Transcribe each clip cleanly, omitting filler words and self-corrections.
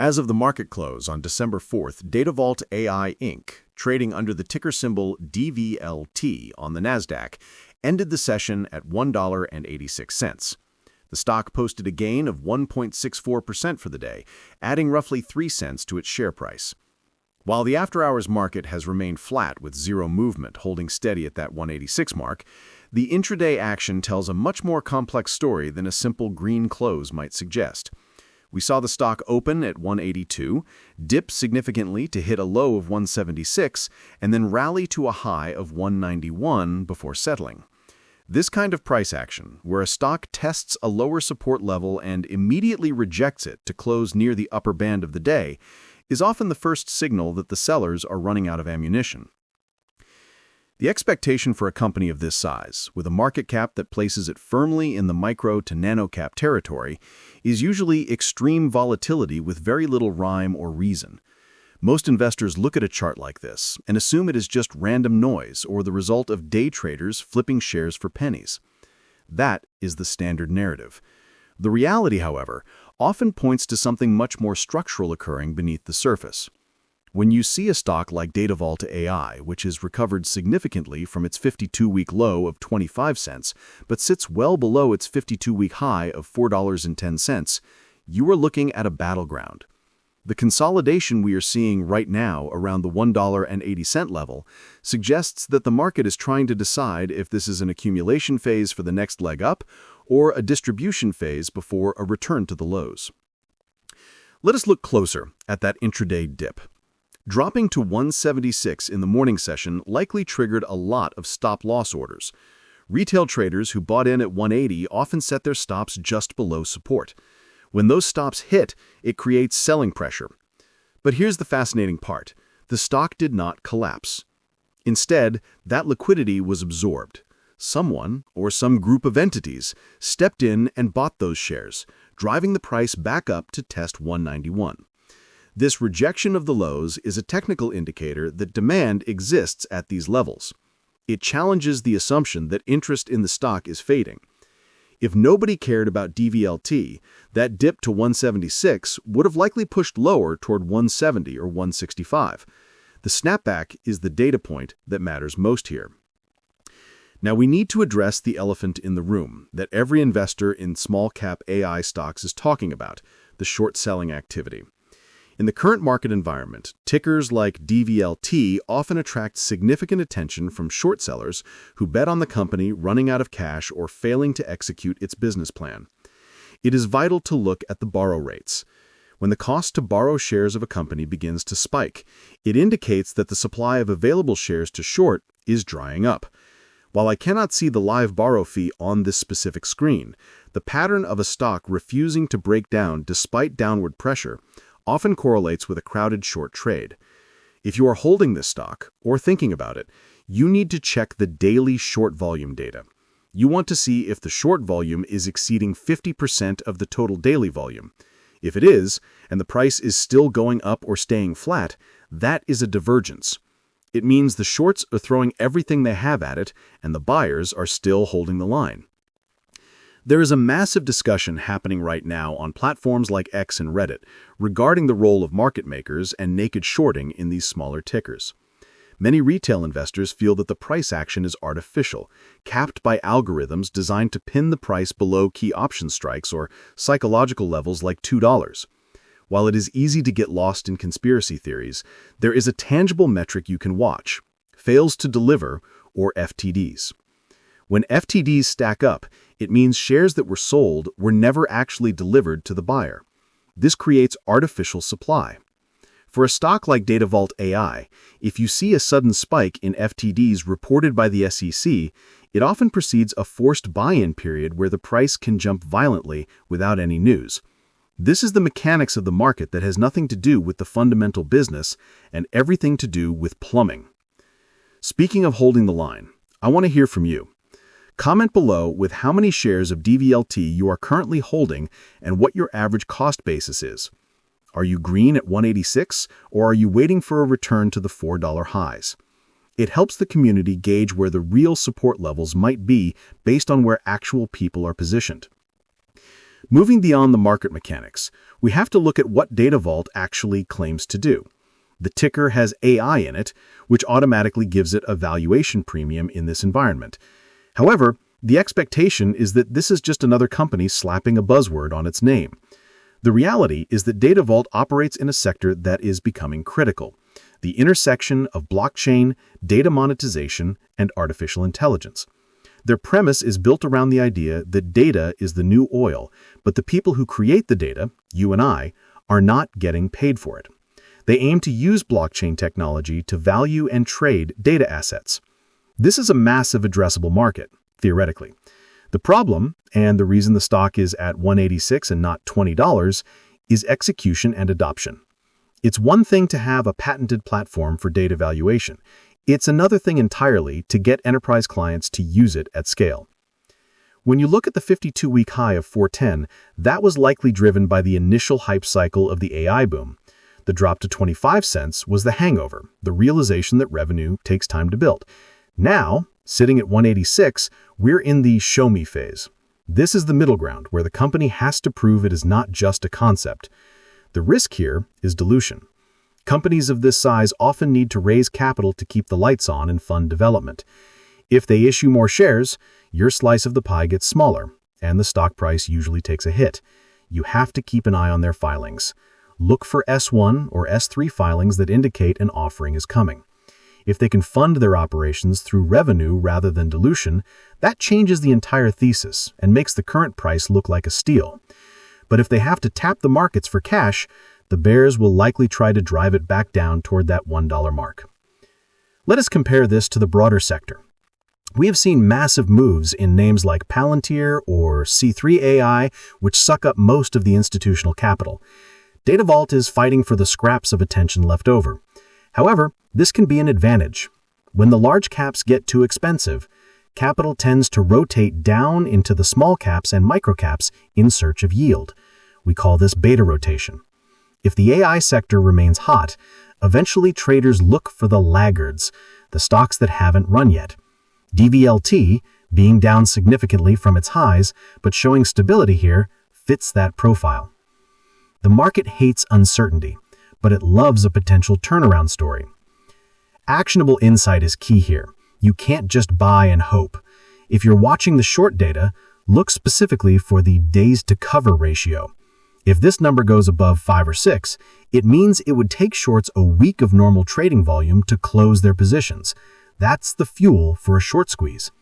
As of the market close on December 4th, Datavault AI Inc., trading under the ticker symbol DVLT on the Nasdaq, ended the session at $1.86. The stock posted a gain of 1.64% for the day, adding roughly 3 cents to its share price. While the after-hours market has remained flat with zero movement, holding steady at that 186 mark, the intraday action tells a much more complex story than a simple green close might suggest. We saw the stock open at 182, dip significantly to hit a low of 176, and then rally to a high of 191 before settling. This kind of price action, where a stock tests a lower support level and immediately rejects it to close near the upper band of the day, is often the first signal that the sellers are running out of ammunition. The expectation for a company of this size, with a market cap that places it firmly in the micro to nano cap territory, is usually extreme volatility with very little rhyme or reason. Most investors look at a chart like this and assume it is just random noise or the result of day traders flipping shares for pennies. That is the standard narrative. The reality, however, often points to something much more structural occurring beneath the surface. When you see a stock like Datavault AI, which has recovered significantly from its 52-week low of 25 cents, but sits well below its 52-week high of $4.10, you are looking at a battleground. The consolidation we are seeing right now around the $1.80 level suggests that the market is trying to decide if this is an accumulation phase for the next leg up or a distribution phase before a return to the lows. Let us look closer at that intraday dip. Dropping to 176 in the morning session likely triggered a lot of stop-loss orders. Retail traders who bought in at 180 often set their stops just below support. When those stops hit, it creates selling pressure. But here's the fascinating part. The stock did not collapse. Instead, that liquidity was absorbed. Someone, or some group of entities, stepped in and bought those shares, driving the price back up to test 191. This rejection of the lows is a technical indicator that demand exists at these levels. It challenges the assumption that interest in the stock is fading. If nobody cared about DVLT, that dip to 176 would have likely pushed lower toward 170 or 165. The snapback is the data point that matters most here. Now we need to address the elephant in the room that every investor in small-cap AI stocks is talking about, the short-selling activity. In the current market environment, tickers like DVLT often attract significant attention from short sellers who bet on the company running out of cash or failing to execute its business plan. It is vital to look at the borrow rates. When the cost to borrow shares of a company begins to spike, it indicates that the supply of available shares to short is drying up. While I cannot see the live borrow fee on this specific screen, the pattern of a stock refusing to break down despite downward pressure often correlates with a crowded short trade. If you are holding this stock, or thinking about it, you need to check the daily short volume data. You want to see if the short volume is exceeding 50% of the total daily volume. If it is, and the price is still going up or staying flat, that is a divergence. It means the shorts are throwing everything they have at it, and the buyers are still holding the line. There is a massive discussion happening right now on platforms like X and Reddit regarding the role of market makers and naked shorting in these smaller tickers. Many retail investors feel that the price action is artificial, capped by algorithms designed to pin the price below key option strikes or psychological levels like $2. While it is easy to get lost in conspiracy theories, there is a tangible metric you can watch: fails to deliver, or FTDs. When FTDs stack up, it means shares that were sold were never actually delivered to the buyer. This creates artificial supply. For a stock like Datavault AI, if you see a sudden spike in FTDs reported by the SEC, it often precedes a forced buy-in period where the price can jump violently without any news. This is the mechanics of the market that has nothing to do with the fundamental business and everything to do with plumbing. Speaking of holding the line, I want to hear from you. Comment below with how many shares of DVLT you are currently holding and what your average cost basis is. Are you green at 186, or are you waiting for a return to the $4 highs? It helps the community gauge where the real support levels might be based on where actual people are positioned. Moving beyond the market mechanics, we have to look at what Datavault actually claims to do. The ticker has AI in it, which automatically gives it a valuation premium in this environment. However, the expectation is that this is just another company slapping a buzzword on its name. The reality is that Datavault operates in a sector that is becoming critical: the intersection of blockchain, data monetization, and artificial intelligence. Their premise is built around the idea that data is the new oil, but the people who create the data, you and I, are not getting paid for it. They aim to use blockchain technology to value and trade data assets. This is a massive addressable market, theoretically. The problem, and the reason the stock is at $186 and not $20, is execution and adoption. It's one thing to have a patented platform for data valuation. It's another thing entirely to get enterprise clients to use it at scale. When you look at the 52-week high of 410, that was likely driven by the initial hype cycle of the AI boom. The drop to 25 cents was the hangover, the realization that revenue takes time to build. Now, sitting at 186, we're in the show me phase. This is the middle ground where the company has to prove it is not just a concept. The risk here is dilution. Companies of this size often need to raise capital to keep the lights on and fund development. If they issue more shares, your slice of the pie gets smaller, and the stock price usually takes a hit. You have to keep an eye on their filings. Look for S1 or S3 filings that indicate an offering is coming. If they can fund their operations through revenue rather than dilution, that changes the entire thesis and makes the current price look like a steal. But if they have to tap the markets for cash, the bears will likely try to drive it back down toward that $1 mark. Let us compare this to the broader sector. We have seen massive moves in names like Palantir or C3 AI, which suck up most of the institutional capital. Datavault is fighting for the scraps of attention left over. However, this can be an advantage. When the large caps get too expensive, capital tends to rotate down into the small caps and microcaps in search of yield. We call this beta rotation. If the AI sector remains hot, eventually traders look for the laggards, the stocks that haven't run yet. DVLT, being down significantly from its highs, but showing stability here, fits that profile. The market hates uncertainty, but it loves a potential turnaround story. Actionable insight is key here. You can't just buy and hope. If you're watching the short data, look specifically for the days to cover ratio. If this number goes above 5 or 6, it means it would take shorts a week of normal trading volume to close their positions. That's the fuel for a short squeeze.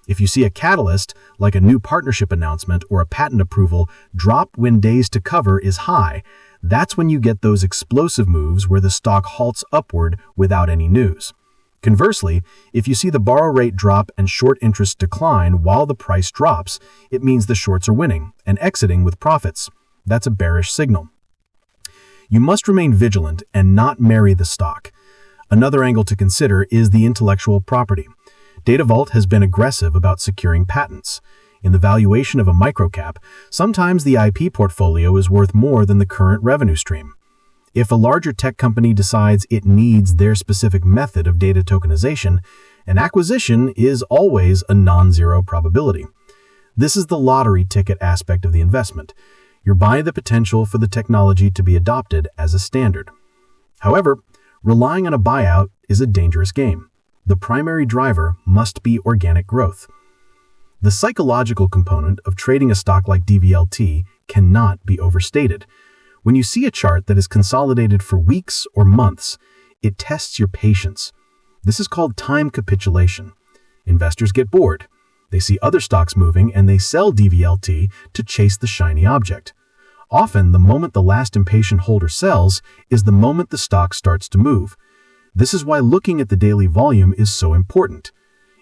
If you see a catalyst, like a new partnership announcement or a patent approval, drop when days to cover is high, that's when you get those explosive moves where the stock halts upward without any news. Conversely, if you see the borrow rate drop and short interest decline while the price drops, it means the shorts are winning and exiting with profits. That's a bearish signal. You must remain vigilant and not marry the stock. Another angle to consider is the intellectual property. Datavault has been aggressive about securing patents. In the valuation of a microcap, sometimes the IP portfolio is worth more than the current revenue stream. If a larger tech company decides it needs their specific method of data tokenization, an acquisition is always a non-zero probability. This is the lottery ticket aspect of the investment. You're buying the potential for the technology to be adopted as a standard. However, relying on a buyout is a dangerous game. The primary driver must be organic growth. The psychological component of trading a stock like DVLT cannot be overstated. When you see a chart that is consolidated for weeks or months, it tests your patience. This is called time capitulation. Investors get bored. They see other stocks moving and they sell DVLT to chase the shiny object. Often, the moment the last impatient holder sells is the moment the stock starts to move. This is why looking at the daily volume is so important.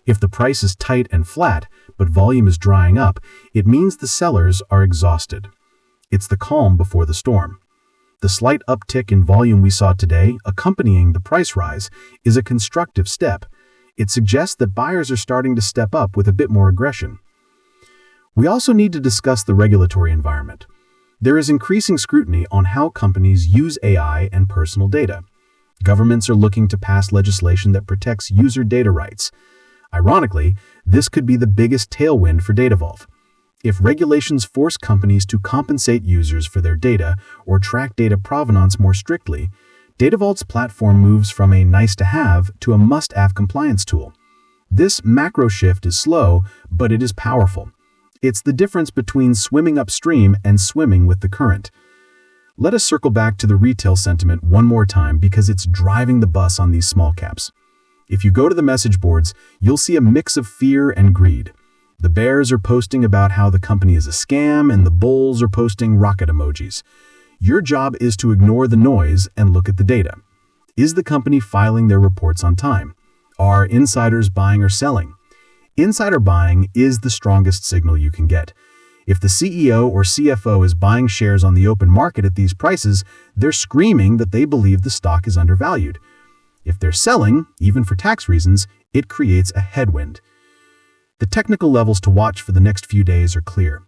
If the price is tight and flat, but volume is drying up, it means the sellers are exhausted. It's the calm before the storm. The slight uptick in volume we saw today, accompanying the price rise, is a constructive step. It suggests that buyers are starting to step up with a bit more aggression. We also need to discuss the regulatory environment. There is increasing scrutiny on how companies use AI and personal data. Governments are looking to pass legislation that protects user data rights. Ironically, this could be the biggest tailwind for Datavault. If regulations force companies to compensate users for their data or track data provenance more strictly, Datavault's platform moves from a nice-to-have to a must-have compliance tool. This macro shift is slow, but it is powerful. It's the difference between swimming upstream and swimming with the current. Let us circle back to the retail sentiment one more time because it's driving the bus on these small caps. If you go to the message boards, you'll see a mix of fear and greed. The bears are posting about how the company is a scam, and the bulls are posting rocket emojis. Your job is to ignore the noise and look at the data. Is the company filing their reports on time? Are insiders buying or selling? Insider buying is the strongest signal you can get. If the CEO or CFO is buying shares on the open market at these prices, they're screaming that they believe the stock is undervalued. If they're selling, even for tax reasons, it creates a headwind. The technical levels to watch for the next few days are clear.